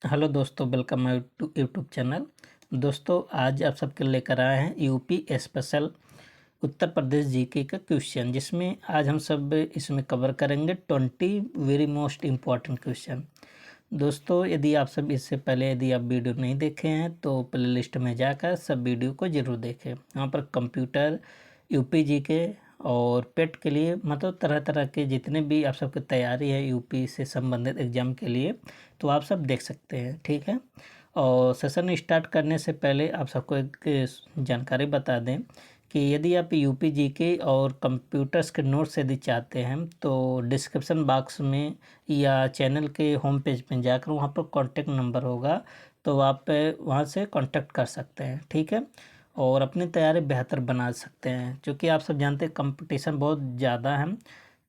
Hello दोस्तों, welcome my YouTube channel. दोस्तों, आज आप सबके लेकर आए हैं UP special Uttar Pradesh GK का क्वेश्चन, जिसमें आज हम सब इसमें कवर करेंगे 20 वेरी मोस्ट इम्पॉर्टेंट क्वेश्चन। दोस्तों, यदि आप सब इससे पहले यदि आप वीडियो नहीं देखे हैं तो प्ले लिस्ट में जाकर सब वीडियो को ज़रूर देखें। वहाँ पर कंप्यूटर, यूपी जीके और पेट के लिए मतलब तरह तरह के जितने भी आप सबकी तैयारी है यूपी से संबंधित एग्ज़ाम के लिए, तो आप सब देख सकते हैं। ठीक है। और सेशन स्टार्ट करने से पहले आप सबको एक जानकारी बता दें कि यदि आप यूपी जीके और कंप्यूटर्स के नोट्स यदि चाहते हैं तो डिस्क्रिप्शन बॉक्स में या चैनल के होम पेज में जाकर वहाँ पर कॉन्टेक्ट नंबर होगा, तो आप वहाँ से कॉन्टेक्ट कर सकते हैं। ठीक है। और अपनी तैयारी बेहतर बना सकते हैं, क्योंकि आप सब जानते हैं कंपटीशन बहुत ज़्यादा है।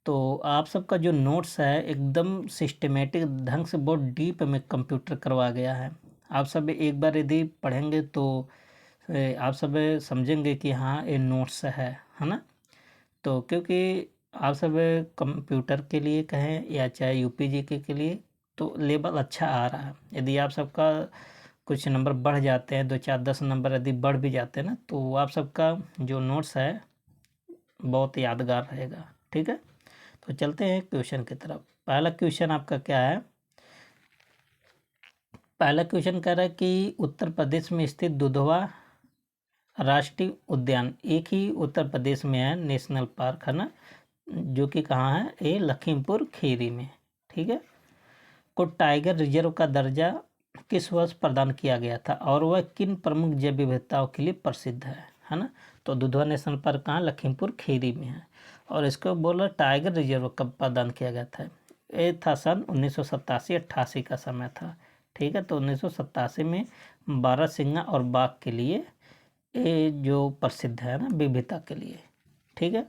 तो आप सबका जो नोट्स है एकदम सिस्टमेटिक ढंग से बहुत डीप में कंप्यूटर करवा गया है। आप सब एक बार यदि पढ़ेंगे तो आप सब समझेंगे कि हाँ ये नोट्स है ना। तो क्योंकि आप सब कंप्यूटर के लिए कहें या चाहे यूपी जीके के लिए तो लेवल अच्छा आ रहा है। यदि आप सबका कुछ नंबर बढ़ जाते हैं, 2 4 10 नंबर यदि बढ़ भी जाते हैं ना, तो आप सबका जो नोट्स है बहुत यादगार रहेगा। ठीक है। तो चलते हैं क्वेश्चन की तरफ। पहला क्वेश्चन आपका क्या है? पहला क्वेश्चन कह रहा है कि उत्तर प्रदेश में स्थित दुधवा राष्ट्रीय उद्यान एक ही उत्तर प्रदेश में है, नेशनल पार्क है ना, जो कि कहाँ है? ये लखीमपुर खीरी में। ठीक है। को टाइगर रिजर्व का दर्जा किस वर्ष प्रदान किया गया था और वह किन प्रमुख जैव विविधताओं के लिए प्रसिद्ध है ना। तो दुधवा नेशनल पार्क कहाँ? लखीमपुर खीरी में है। और इसको बोला टाइगर रिजर्व कब प्रदान किया गया था? ये था सन 1987-88 का समय था। ठीक है। तो 1987 में बारहसिंगा और बाघ के लिए ये जो प्रसिद्ध है ना, विविधता के लिए। ठीक है।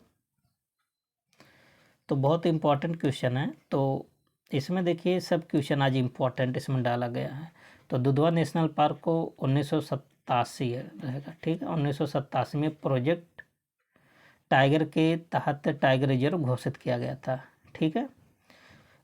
तो बहुत इम्पोर्टेंट क्वेश्चन है। तो इसमें देखिए सब क्वेश्चन आज इम्पोर्टेंट इसमें डाला गया है। तो दुधवा नेशनल पार्क को 1987 रहेगा। ठीक है। 1987 में प्रोजेक्ट टाइगर के तहत टाइगर रिजर्व घोषित किया गया था। ठीक है।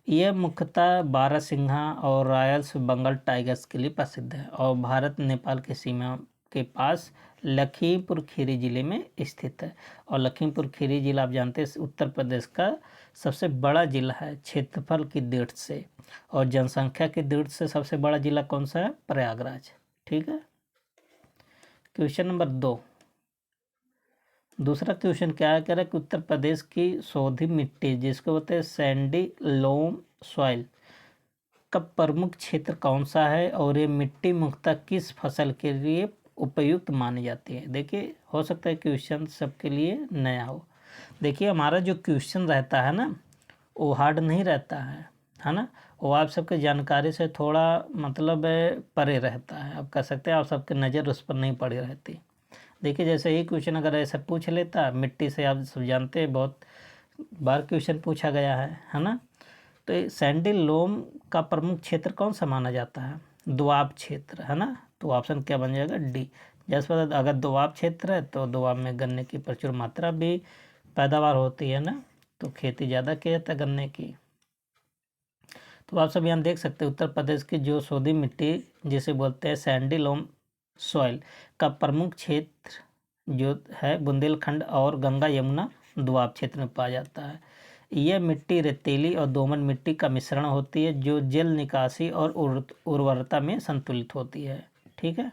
यह मुख्यतः बारहसिंघा और रॉयल बंगाल टाइगर्स के लिए प्रसिद्ध है और भारत नेपाल की सीमा के पास लखीमपुर खीरी जिले में स्थित है। और लखीमपुर खीरी जिला आप जानते हैं उत्तर प्रदेश का सबसे बड़ा जिला है क्षेत्रफल की दृष्टि से, और जनसंख्या की दृष्टि से सबसे बड़ा जिला कौन सा है? प्रयागराज। ठीक है। Question number 2। दूसरा क्वेश्चन क्या है? कह रहा है कि उत्तर प्रदेश की सोधी मिट्टी जिसको बोलते हैं सैंडी लोम सॉइल का प्रमुख क्षेत्र कौन सा है और ये मिट्टी मुख्यतः किस फसल के लिए उपयुक्त मानी जाती है? देखिए, हो सकता है क्वेश्चन सबके लिए नया हो। देखिए, हमारा जो क्वेश्चन रहता है ना वो हार्ड नहीं रहता है ना। वो आप सबके जानकारी से थोड़ा मतलब परे रहता है। आप कह सकते हैं आप सबकी नज़र उस पर नहीं पड़ी रहती। देखिए, जैसे ही क्वेश्चन अगर ऐसा पूछ लेता मिट्टी से, आप सब जानते हैं बहुत बार क्वेश्चन पूछा गया है ना। तो सैंडी लोम का प्रमुख क्षेत्र कौन सा माना जाता है? दोआब क्षेत्र है ना। तो ऑप्शन क्या बन जाएगा? डी। जैसे अगर दोआब क्षेत्र है तो दोआब में गन्ने की प्रचुर मात्रा भी पैदावार होती है ना, तो खेती ज़्यादा की जाता है गन्ने की। तो आप सब यहाँ देख सकते हैं उत्तर प्रदेश की जो सोधी मिट्टी जिसे बोलते हैं सैंडी लोम सॉइल का प्रमुख क्षेत्र जो है बुंदेलखंड और गंगा यमुना दोआब क्षेत्र में पाया जाता है। यह मिट्टी रेतीली और दोमट मिट्टी का मिश्रण होती है जो जल निकासी और उर्वरता में संतुलित होती है। ठीक है।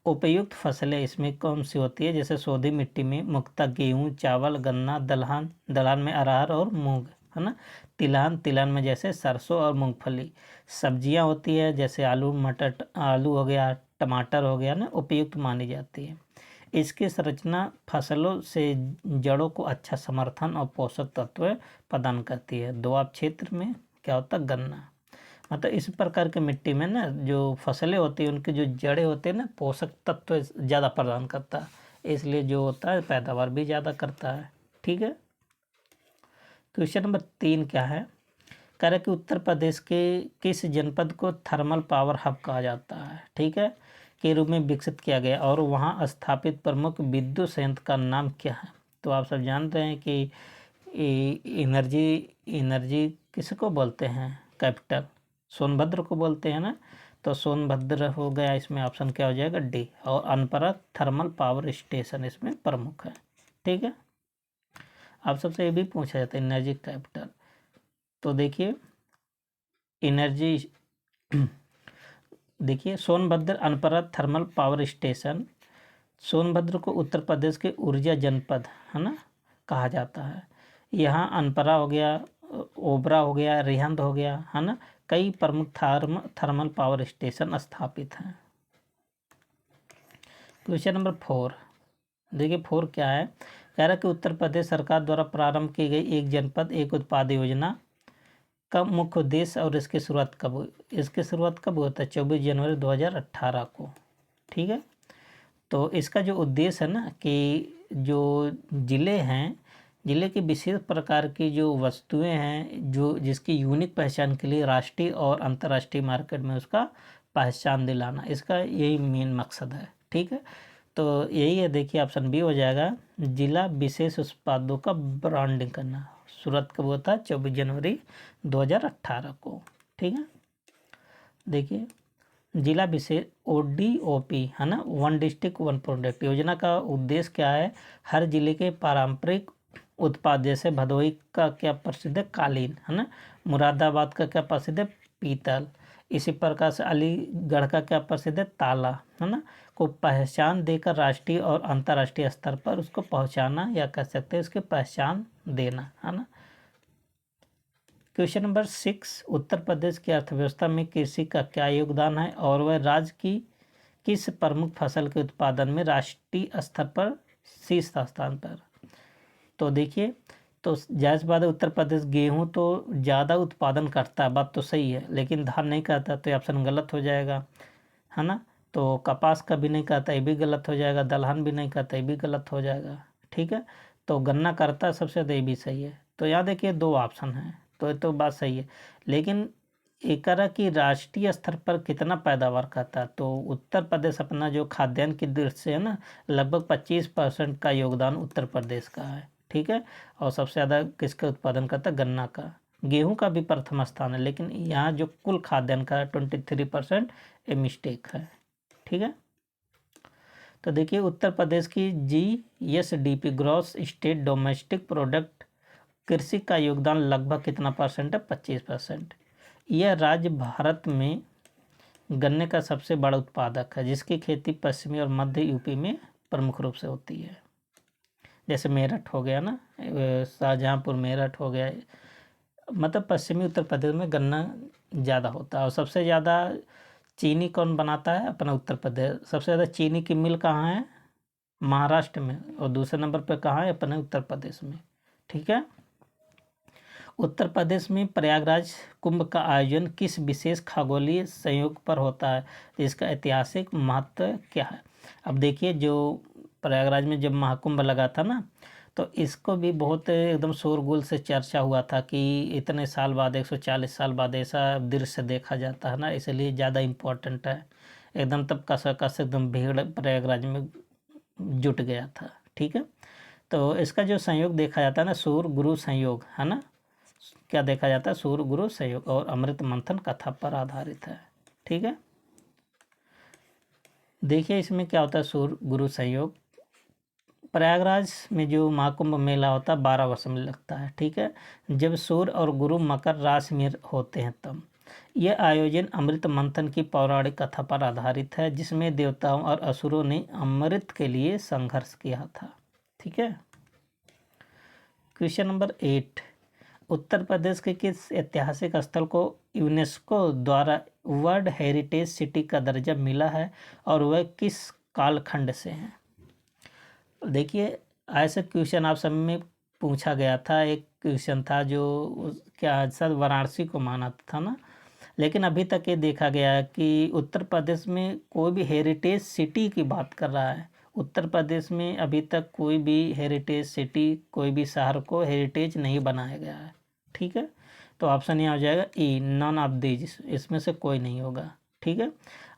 उपयुक्त फसलें इसमें कौन सी होती है? जैसे सोधी मिट्टी में मुख्यतः गेहूँ, चावल, गन्ना, दलहन, दलहन में अरहर और मूंग है ना। तिलहन, तिलहन में जैसे सरसों और मूंगफली। सब्जियां होती है जैसे आलू, मटर, आलू हो गया, टमाटर हो गया ना, उपयुक्त मानी जाती है। इसकी संरचना फसलों से जड़ों को अच्छा समर्थन और पोषक तत्व प्रदान करती है। दोआब क्षेत्र में क्या होता है? गन्ना। मतलब इस प्रकार के मिट्टी में ना जो फसलें होती हैं उनकी जो जड़ें होते हैं ना पोषक तत्व ज़्यादा प्रदान करता है, इसलिए जो होता है पैदावार भी ज़्यादा करता है। ठीक है। क्वेश्चन नंबर 3 क्या है? कह रहा है कि उत्तर प्रदेश के किस जनपद को थर्मल पावर हब कहा जाता है? ठीक है, के रूप में विकसित किया गया और वहाँ स्थापित प्रमुख विद्युत संयंत्र का नाम क्या है? तो आप सब जानते हैं कि एनर्जी एनर्जी किसको बोलते हैं? कैपिटल सोनभद्र को बोलते हैं ना, तो सोनभद्र हो गया। इसमें ऑप्शन क्या हो जाएगा? डी। और अनपरा थर्मल पावर स्टेशन इसमें प्रमुख है। ठीक है, आप सबसे ये भी पूछा जाता है एनर्जी कैपिटल। तो देखिए एनर्जी, देखिए Sonbhadra Anpara thermal power station, Sonbhadra को उत्तर प्रदेश के ऊर्जा जनपद है ना कहा जाता है। यहाँ अनपरा हो गया, ओबरा हो गया, रिहंद हो गया है ना, कई प्रमुख थर्मल पावर स्टेशन स्थापित हैं। क्वेश्चन नंबर 4, देखिए 4 क्या है? कह रहा है कि उत्तर प्रदेश सरकार द्वारा प्रारंभ की गई एक जनपद एक उत्पाद योजना का मुख्य उद्देश्य और इसकी शुरुआत कब हुई? इसकी शुरुआत कब होता है? 24 जनवरी 2018 को। ठीक है, तो इसका जो उद्देश्य है ना कि जो ज़िले हैं, ज़िले की विशेष प्रकार की जो वस्तुएं हैं जो जिसकी यूनिक पहचान के लिए राष्ट्रीय और अंतर्राष्ट्रीय मार्केट में उसका पहचान दिलाना, इसका यही मेन मकसद है। ठीक है, तो यही है। देखिए ऑप्शन बी हो जाएगा, जिला विशेष उत्पादों का ब्रांडिंग करना। शुरुआत कब होता है? 24 जनवरी 2018 को। ठीक है, देखिए जिला विशेष ODOP है ना, वन डिस्ट्रिक्ट वन प्रोडक्ट योजना का उद्देश्य क्या है? हर जिले के पारंपरिक उत्पाद, जैसे भदोही का क्या प्रसिद्ध है? कालीन है ना, मुरादाबाद का क्या प्रसिद्ध है? पीतल। इसी प्रकार से अलीगढ़ का क्या प्रसिद्ध है? ताला है ना, को पहचान देकर राष्ट्रीय और अंतर्राष्ट्रीय स्तर पर उसको पहुंचाना, या कह सकते हैं उसकी पहचान देना है ना। क्वेश्चन नंबर 6, उत्तर प्रदेश की अर्थव्यवस्था में कृषि का क्या योगदान है और वह राज्य की किस प्रमुख फसल के उत्पादन में राष्ट्रीय स्तर पर शीर्ष स्थान पर? तो देखिए, तो जायज़ बात है उत्तर प्रदेश गेहूं तो ज़्यादा उत्पादन करता है, बात तो सही है, लेकिन धान नहीं करता, तो ये ऑप्शन गलत हो जाएगा है ना। तो कपास का भी नहीं करता, ये भी गलत हो जाएगा। दलहन भी नहीं करता, ये भी गलत हो जाएगा। ठीक है, तो गन्ना करता है सबसे ज़्यादा, ये भी सही है। तो यहाँ देखिए 2 ऑप्शन हैं, तो ये तो बात सही है, लेकिन एक तरह की राष्ट्रीय स्तर पर कितना पैदावार करता है? तो उत्तर प्रदेश अपना जो खाद्यान्न की दृष्टि से है ना, लगभग 25% का योगदान उत्तर प्रदेश का है। ठीक है, और सबसे ज़्यादा किसका उत्पादन करता है? गन्ना का। गेहूं का भी प्रथम स्थान है, लेकिन यहाँ जो कुल खाद्यान्न का 23% ये मिस्टेक है। ठीक है, तो देखिए उत्तर प्रदेश की GSDP gross state domestic product कृषि का योगदान लगभग कितना परसेंट है? 25%। यह राज्य भारत में गन्ने का सबसे बड़ा उत्पादक है, जिसकी खेती पश्चिमी और मध्य यूपी में प्रमुख रूप से होती है। जैसे मेरठ हो गया ना, शाहजहाँपुर मेरठ हो गया, मतलब पश्चिमी उत्तर प्रदेश में गन्ना ज़्यादा होता है। और सबसे ज़्यादा चीनी कौन बनाता है? अपना उत्तर प्रदेश। सबसे ज़्यादा चीनी की मिल कहाँ है? महाराष्ट्र में। और दूसरे नंबर पर कहाँ है? अपने उत्तर प्रदेश में। ठीक है, उत्तर प्रदेश में प्रयागराज कुंभ का आयोजन किस विशेष खगोलीय संयोग पर होता है? इसका ऐतिहासिक महत्व क्या है? अब देखिए, जो प्रयागराज में जब महाकुंभ लगा था ना, तो इसको भी बहुत एकदम शोरगुल से चर्चा हुआ था कि इतने साल बाद, 140 साल बाद ऐसा दृश्य देखा जाता है ना, इसलिए ज़्यादा इम्पोर्टेंट है। एकदम तब कस एकदम भीड़ प्रयागराज में जुट गया था। ठीक है, तो इसका जो संयोग देखा जाता है ना, सूर्य गुरु संयोग है ना, क्या देखा जाता है? सूर्य गुरु संयोग, और अमृत मंथन कथा पर आधारित है। ठीक है, देखिए इसमें क्या होता है? सूर्य गुरु संयोग प्रयागराज में जो महाकुंभ मेला होता है 12 वर्ष में लगता है। ठीक है, जब सूर्य और गुरु मकर राशि में होते हैं तब। यह आयोजन अमृत मंथन की पौराणिक कथा पर आधारित है, जिसमें देवताओं और असुरों ने अमृत के लिए संघर्ष किया था। ठीक है, क्वेश्चन नंबर 8, उत्तर प्रदेश के किस ऐतिहासिक स्थल को यूनेस्को द्वारा वर्ल्ड हेरिटेज सिटी का दर्जा मिला है और वह किस कालखंड से है? देखिए ऐसे क्वेश्चन आप सब में पूछा गया था। एक क्वेश्चन था जो क्या सर वाराणसी को माना था ना, लेकिन अभी तक ये देखा गया है कि उत्तर प्रदेश में कोई भी हेरिटेज सिटी की बात कर रहा है। उत्तर प्रदेश में अभी तक कोई भी हेरिटेज सिटी, कोई भी शहर को हेरिटेज नहीं बनाया गया है। ठीक है, तो ऑप्शन यहाँ हो जाएगा ई, नॉन ऑफ दीज, इसमें से कोई नहीं होगा। ठीक है,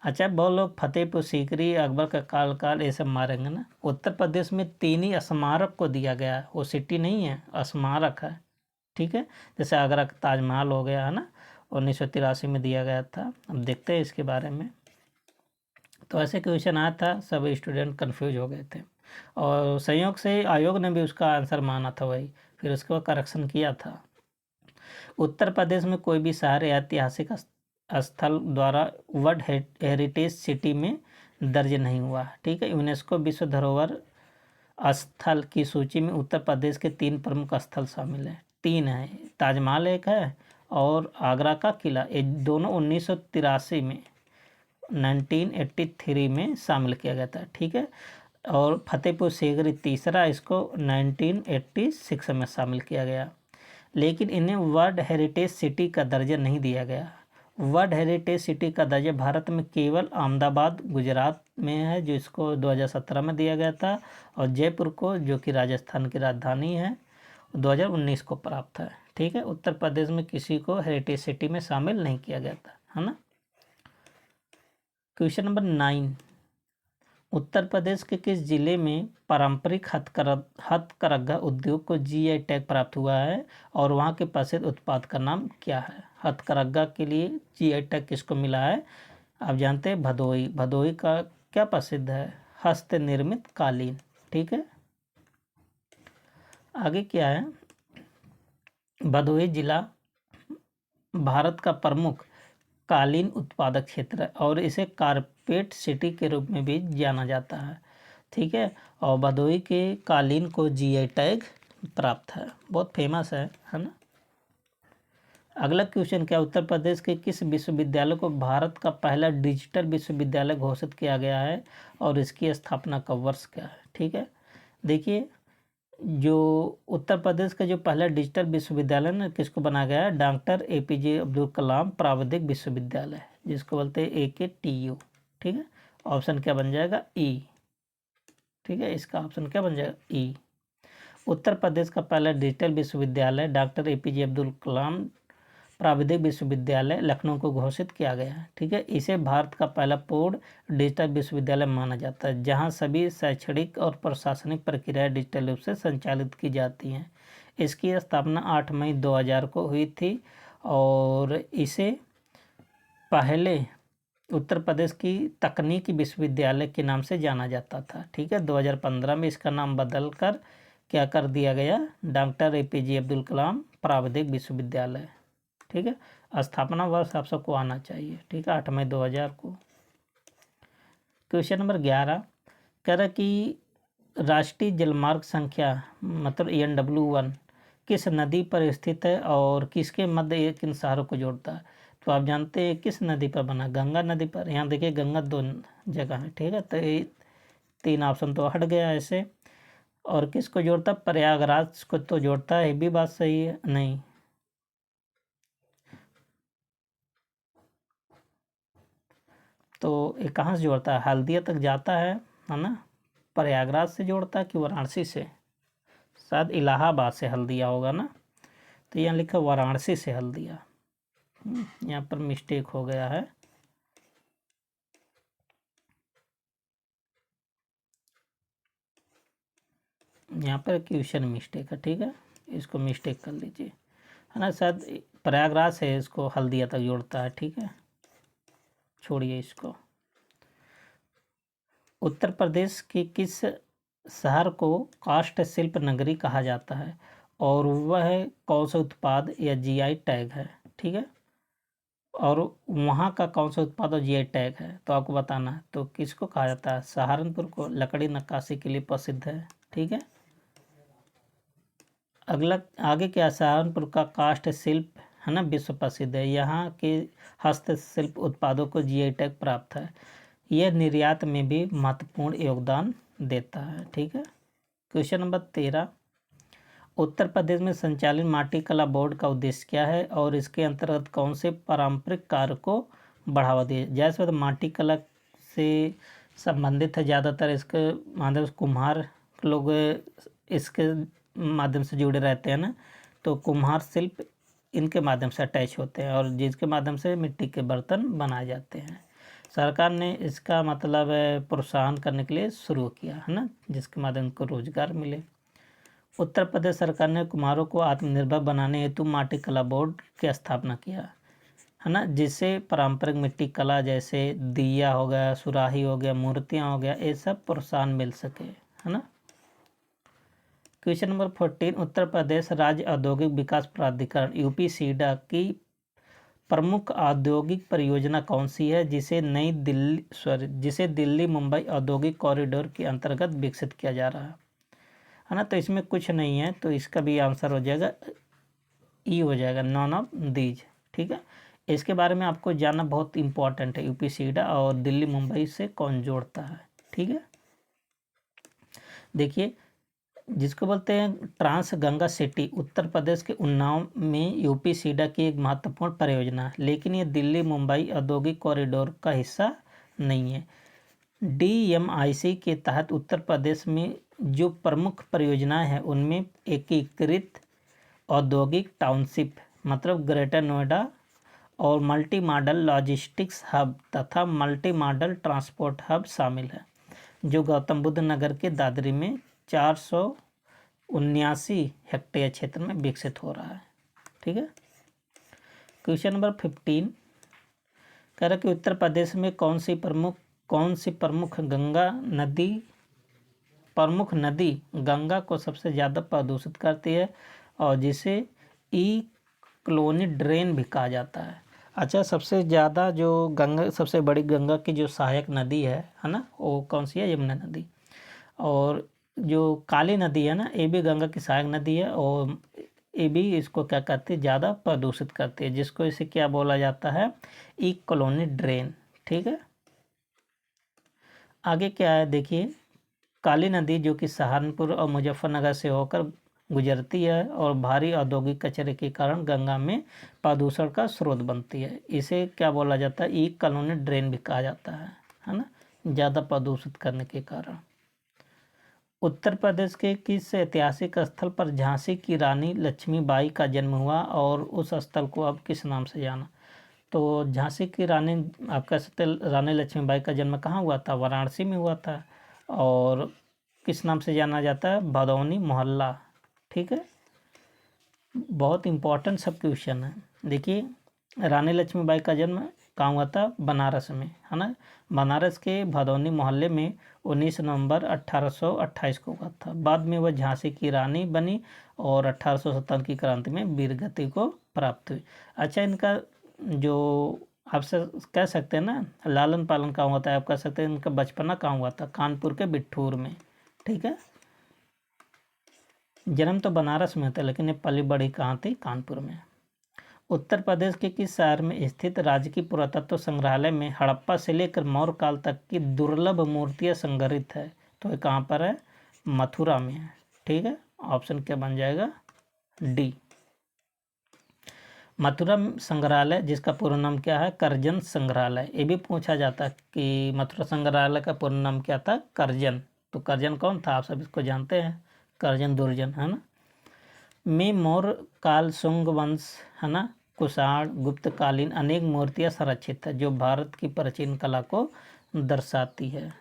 अच्छा बहुत लोग फतेहपुर सीकरी, अकबर का काल ये सब मारेंगे ना। उत्तर प्रदेश में 3 ही स्मारक को दिया गया है, वो सिटी नहीं है, स्मारक है। ठीक है, जैसे आगरा का ताजमहल हो गया है ना, 1983 में दिया गया था। अब देखते हैं इसके बारे में। तो ऐसे क्वेश्चन आया था, सभी स्टूडेंट कंफ्यूज हो गए थे और संयोग से आयोग ने भी उसका आंसर माना था वही, फिर उसके बाद करेक्शन किया था। उत्तर प्रदेश में कोई भी शहर या ऐतिहासिक स्थल द्वारा वर्ल्ड हेरिटेज सिटी में दर्ज नहीं हुआ। ठीक है, यूनेस्को विश्व धरोहर स्थल की सूची में उत्तर प्रदेश के 3 प्रमुख स्थल शामिल हैं। 3 है, ताजमहल एक है और आगरा का किला, ये दोनों 1983 में 1983 में शामिल किया गया था। ठीक है, और फतेहपुर सीकरी तीसरा, इसको 1986 में शामिल किया गया, लेकिन इन्हें वर्ल्ड हेरिटेज सिटी का दर्जा नहीं दिया गया। वर्ल्ड हेरिटेज सिटी का दर्जा भारत में केवल अहमदाबाद गुजरात में है, जो इसको 2017 में दिया गया था, और जयपुर को, जो कि राजस्थान की राजधानी है, 2019 को प्राप्त है। ठीक है, उत्तर प्रदेश में किसी को हेरिटेज सिटी में शामिल नहीं किया गया था, है ना। क्वेश्चन नंबर 9, उत्तर प्रदेश के किस जिले में पारंपरिक हथकरघा उद्योग को जीआई टैग प्राप्त हुआ है और वहाँ के प्रसिद्ध उत्पाद का नाम क्या है। हथकरघा के लिए जीआई टैग किसको मिला है, आप जानते हैं भदोही। भदोही का क्या प्रसिद्ध है, हस्त निर्मित कालीन। ठीक है, आगे क्या है, भदोही जिला भारत का प्रमुख कालीन उत्पादक क्षेत्र है और इसे कारपेट सिटी के रूप में भी जाना जाता है। ठीक है, और भदोही के कालीन को जीआई टैग प्राप्त है, बहुत फेमस है ना। अगला क्वेश्चन क्या, उत्तर प्रदेश के किस विश्वविद्यालय को भारत का पहला डिजिटल विश्वविद्यालय घोषित किया गया है और इसकी स्थापना का वर्ष क्या है। ठीक है, देखिए, जो उत्तर प्रदेश का जो पहला डिजिटल विश्वविद्यालय ना, किसको बनाया गया है, डॉक्टर एपीजे अब्दुल कलाम प्राविधिक विश्वविद्यालय, जिसको बोलते हैं AKTU। ठीक है, ऑप्शन क्या बन जाएगा, ई। ठीक है, इसका ऑप्शन क्या बन जाएगा, ई। उत्तर प्रदेश का पहला डिजिटल विश्वविद्यालय डॉक्टर APJ अब्दुल कलाम प्राविधिक विश्वविद्यालय लखनऊ को घोषित किया गया है। ठीक है, इसे भारत का पहला पूर्ण डिजिटल विश्वविद्यालय माना जाता है, जहां सभी शैक्षणिक और प्रशासनिक प्रक्रियाएं डिजिटल रूप से संचालित की जाती हैं। इसकी स्थापना 8 मई 2000 को हुई थी और इसे पहले उत्तर प्रदेश की तकनीकी विश्वविद्यालय के नाम से जाना जाता था। ठीक है, 2015 में इसका नाम बदलकर क्या कर दिया गया, डॉक्टर APJ अब्दुल कलाम प्राविधिक विश्वविद्यालय। ठीक है, स्थापना वर्ष आप सबको आना चाहिए। ठीक है, 8 मई 2000 को। क्वेश्चन नंबर 11 कह रहा कि राष्ट्रीय जलमार्ग संख्या मतलब ENW1 किस नदी पर स्थित है और किसके मध्य ये किन शहरों को जोड़ता है। तो आप जानते हैं किस नदी पर बना, गंगा नदी पर। यहाँ देखिए गंगा 2 जगह है। ठीक है, तो ये 3 ऑप्शन तो हट गया ऐसे। और किसको जोड़ता, प्रयागराज को तो जोड़ता है, ये भी बात सही है, नहीं। तो ये कहाँ से जोड़ता है, हल्दिया तक जाता है ना। प्रयागराज से जोड़ता है कि वाराणसी से, शायद इलाहाबाद से हल्दिया होगा ना। तो यहाँ लिखा वाराणसी से हल्दिया, यहाँ पर मिस्टेक हो गया है। यहाँ पर क्वेश्चन मिस्टेक है। ठीक है, इसको मिस्टेक कर लीजिए, है ना। शायद प्रयागराज से इसको हल्दिया तक जोड़ता है। ठीक है, छोड़िए इसको। उत्तर प्रदेश के किस शहर को काष्ठ शिल्प नगरी कहा जाता है और वह कौन सा उत्पाद या जीआई टैग है। ठीक है, और वहाँ का कौन सा उत्पाद और जीआई टैग है, तो आपको बताना है। तो किसको कहा जाता है, सहारनपुर को लकड़ी नक्काशी के लिए प्रसिद्ध है। ठीक है, अगला आगे क्या, सहारनपुर का काष्ठ शिल्प है ना विश्व प्रसिद्ध है, यहाँ के हस्तशिल्प उत्पादों को जीआई टैग प्राप्त है, यह निर्यात में भी महत्वपूर्ण योगदान देता है। ठीक है, क्वेश्चन नंबर 13 उत्तर प्रदेश में संचालित माटी कला बोर्ड का उद्देश्य क्या है और इसके अंतर्गत कौन से पारंपरिक कार्य को बढ़ावा दिया। जैसे माटी कला से संबंधित है, ज़्यादातर इसके माध्यम से कुम्हार लोग इसके माध्यम से जुड़े रहते हैं ना। तो कुम्हार शिल्प इनके माध्यम से अटैच होते हैं और जिसके माध्यम से मिट्टी के बर्तन बनाए जाते हैं। सरकार ने इसका मतलब प्रोत्साहन करने के लिए शुरू किया है ना, जिसके माध्यम को रोजगार मिले। उत्तर प्रदेश सरकार ने कुम्हारों को आत्मनिर्भर बनाने हेतु माटी कला बोर्ड की स्थापना किया। है ना, जिससे पारंपरिक मिट्टी कला जैसे दिया हो गया, सुराही हो गया, मूर्तियाँ हो गया, ये सब प्रोत्साहन मिल सके, है ना। क्वेश्चन नंबर 14, उत्तर प्रदेश राज्य औद्योगिक विकास प्राधिकरण यूपी सीडा की प्रमुख औद्योगिक परियोजना कौन सी है, जिसे दिल्ली मुंबई औद्योगिक कॉरिडोर के अंतर्गत विकसित किया जा रहा है ना। तो इसमें कुछ नहीं है, तो इसका भी आंसर हो जाएगा ई हो जाएगा, नॉन ऑफ दीज। ठीक है, इसके बारे में आपको जानना बहुत इंपॉर्टेंट है, यूपी सीडा और दिल्ली मुंबई से कौन जोड़ता है। ठीक है, देखिए जिसको बोलते हैं ट्रांस गंगा सिटी, उत्तर प्रदेश के उन्नाव में यूपी सीडा की एक महत्वपूर्ण परियोजना है, लेकिन ये दिल्ली मुंबई औद्योगिक कॉरिडोर का हिस्सा नहीं है। डीएमआईसी के तहत उत्तर प्रदेश में जो प्रमुख परियोजनाएं हैं उनमें एकीकृत औद्योगिक टाउनशिप मतलब ग्रेटर नोएडा और मल्टी मॉडल लॉजिस्टिक्स हब तथा मल्टी मॉडल ट्रांसपोर्ट हब शामिल है, जो गौतम बुद्ध नगर के दादरी में 479 हेक्टेयर क्षेत्र में विकसित हो रहा है। ठीक है, क्वेश्चन नंबर 15 कह रहा है कि उत्तर प्रदेश में कौन सी प्रमुख नदी गंगा को सबसे ज़्यादा प्रदूषित करती है और जिसे ई कॉलोनी ड्रेन भी कहा जाता है। अच्छा, सबसे ज़्यादा जो गंगा, सबसे बड़ी गंगा की जो सहायक नदी है ना, वो कौन सी है? यमुना नदी। और जो काली नदी है ना, ये भी गंगा की सहायक नदी है और ये भी इसको क्या करती है, ज़्यादा प्रदूषित करती है, जिसको इसे क्या बोला जाता है? ई कॉलोनी ड्रेन। ठीक है, आगे क्या है देखिए, काली नदी जो कि सहारनपुर और मुजफ्फरनगर से होकर गुजरती है और भारी औद्योगिक कचरे के कारण गंगा में प्रदूषण का स्रोत बनती है, इसे क्या बोला जाता है? ई कॉलोनी ड्रेन भी कहा जाता है ना, ज़्यादा प्रदूषित करने के कारण। उत्तर प्रदेश के किस ऐतिहासिक स्थल पर झांसी की रानी लक्ष्मीबाई का जन्म हुआ और उस स्थल को अब किस नाम से जाना? तो झांसी की रानी, आप कह सकते रानी लक्ष्मीबाई का जन्म कहाँ हुआ था? वाराणसी में हुआ था और किस नाम से जाना जाता है? भदौनी मोहल्ला। ठीक है, बहुत इम्पोर्टेंट सब क्वेश्चन है। देखिए, रानी लक्ष्मीबाई का जन्म कहाँ हुआ था? बनारस में, है ना। बनारस के भदौनी मोहल्ले में 19 नवंबर 1828 को हुआ था। बाद में वह झांसी की रानी बनी और 1857 की क्रांति में वीरगति को प्राप्त हुई। अच्छा, इनका जो आपसे कह सकते हैं ना लालन पालन कहाँ हुआ था, आप कह सकते हैं इनका बचपना कहाँ हुआ था? कानपुर के बिठूर में। ठीक है, जन्म तो बनारस में था लेकिन ये पली बड़ी कहाँ थी? कानपुर में। उत्तर प्रदेश के किस शहर में स्थित राजकीय पुरातत्व संग्रहालय में हड़प्पा से लेकर मौर्य काल तक की दुर्लभ मूर्तियां संग्रहित है? तो ये कहाँ पर है? मथुरा में है। ठीक है, ऑप्शन क्या बन जाएगा? डी। मथुरा संग्रहालय जिसका पूर्ण नाम क्या है? करजन संग्रहालय। ये भी पूछा जाता है कि मथुरा संग्रहालय का पूर्ण नाम क्या था? करजन। तो करजन कौन था? आप सब इसको जानते हैं, करजन दुर्जन, है ना। में मौर्य काल, शुंग वंश, है ना, कुषाण, गुप्तकालीन अनेक मूर्तियां संरक्षित है जो भारत की प्राचीन कला को दर्शाती है।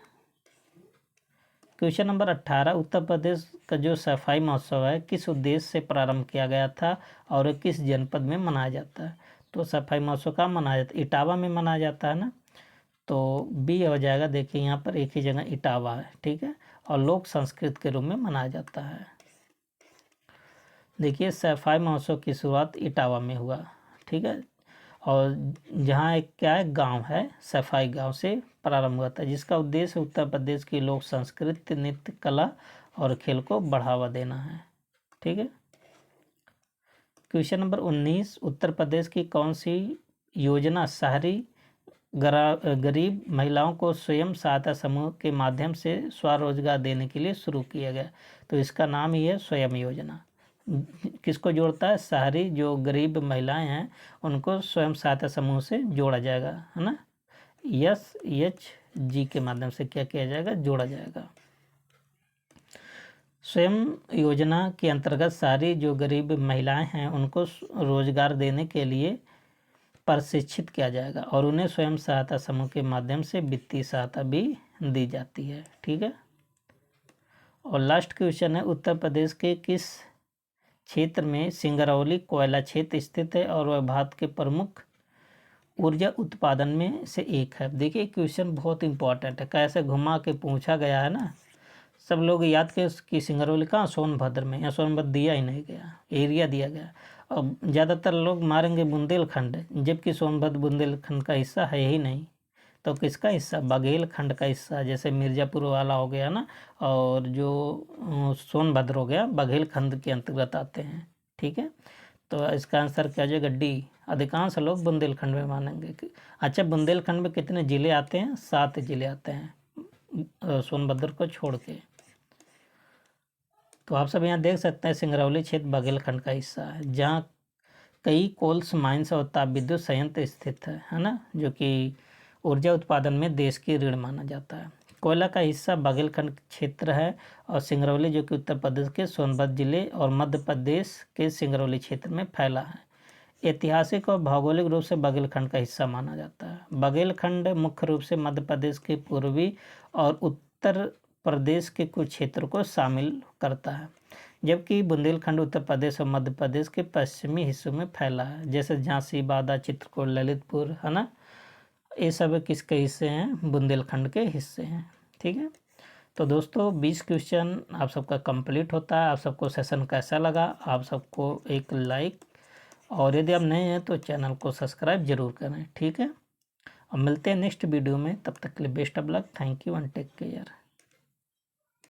क्वेश्चन नंबर 18, उत्तर प्रदेश का जो सफाई महोत्सव है किस उद्देश्य से प्रारंभ किया गया था और किस जनपद में मनाया जाता है? तो सफाई महोत्सव कहाँ मनाया जाता है? इटावा में मनाया जाता है ना। तो बी हो जाएगा। देखिए यहाँ पर एक ही जगह इटावा है। ठीक है, और लोक संस्कृत के रूप में मनाया जाता है। देखिए, सफाई महोत्सव की शुरुआत इटावा में हुआ। ठीक है, और जहाँ एक क्या है, गांव है, सफाई गांव से प्रारंभ हुआ था, जिसका उद्देश्य उत्तर प्रदेश की लोक संस्कृति, नृत्य, कला और खेल को बढ़ावा देना है। ठीक है, क्वेश्चन नंबर 19, उत्तर प्रदेश की कौन सी योजना शहरी गरीब महिलाओं को स्वयं सहायता समूह के माध्यम से स्वरोजगार देने के लिए शुरू किया गया? तो इसका नाम ही है स्वयं योजना। किसको जोड़ता है? शहरी जो गरीब महिलाएं हैं उनको स्वयं सहायता समूह से जोड़ा जाएगा, है ना। SHG के माध्यम से क्या किया जाएगा? जोड़ा जाएगा। स्वयं योजना के अंतर्गत शहरी जो गरीब महिलाएं हैं उनको रोजगार देने के लिए प्रशिक्षित किया जाएगा और उन्हें स्वयं सहायता समूह के माध्यम से वित्तीय सहायता भी दी जाती है। ठीक है, और लास्ट क्वेश्चन है, उत्तर प्रदेश के किस क्षेत्र में सिंगरौली कोयला क्षेत्र स्थित है और वह भारत के प्रमुख ऊर्जा उत्पादन में से एक है। देखिए क्वेश्चन बहुत इंपॉर्टेंट है, कैसे घुमा के पूछा गया है ना। सब लोग याद के कि सिंगरौली कहाँ, सोनभद्र में, या सोनभद्र दिया ही नहीं गया, एरिया दिया गया। अब ज़्यादातर लोग मारेंगे बुंदेलखंड, जबकि सोनभद्र बुंदेलखंड का हिस्सा है ही नहीं। तो किसका हिस्सा, बघेलखंड का हिस्सा। जैसे मिर्ज़ापुर वाला हो गया ना, और जो सोनभद्र हो गया, बघेलखंड के अंतर्गत आते हैं। ठीक है, तो इसका आंसर क्या हो जाएगा, डी। अधिकांश लोग बुंदेलखंड में मानेंगे। अच्छा, बुंदेलखंड में कितने ज़िले आते हैं, 7 ज़िले आते हैं सोनभद्र को छोड़ के। तो आप सब यहाँ देख सकते हैं सिंगरौली क्षेत्र बघेलखंड का हिस्सा है, जहाँ कई कोल्स माइंस और ताप विद्युत संयंत्र स्थित है ना, जो कि ऊर्जा उत्पादन में देश की रीढ़ माना जाता है। कोयला का हिस्सा बघेलखंड क्षेत्र है, और सिंगरौली जो कि उत्तर प्रदेश के सोनभद्र जिले और मध्य प्रदेश के सिंगरौली क्षेत्र में फैला है। ऐतिहासिक और भौगोलिक रूप से बघेलखंड का हिस्सा माना जाता है। बघेलखंड मुख्य रूप से मध्य प्रदेश के पूर्वी और उत्तर प्रदेश के कुछ क्षेत्रों को शामिल करता है, जबकि बुंदेलखंड उत्तर प्रदेश और मध्य प्रदेश के पश्चिमी हिस्सों में फैला है, जैसे झांसी, बांदा, चित्रकूट, ललितपुर, है ना। ये सब किसके हिस्से हैं, बुंदेलखंड के हिस्से हैं। ठीक है, तो दोस्तों 20 क्वेश्चन आप सबका कंप्लीट होता है। आप सबको सेशन कैसा लगा, आप सबको एक लाइक, और यदि आप नए हैं तो चैनल को सब्सक्राइब जरूर करें। ठीक है, अब मिलते हैं नेक्स्ट वीडियो में, तब तक के लिए best of luck, thank you and take care.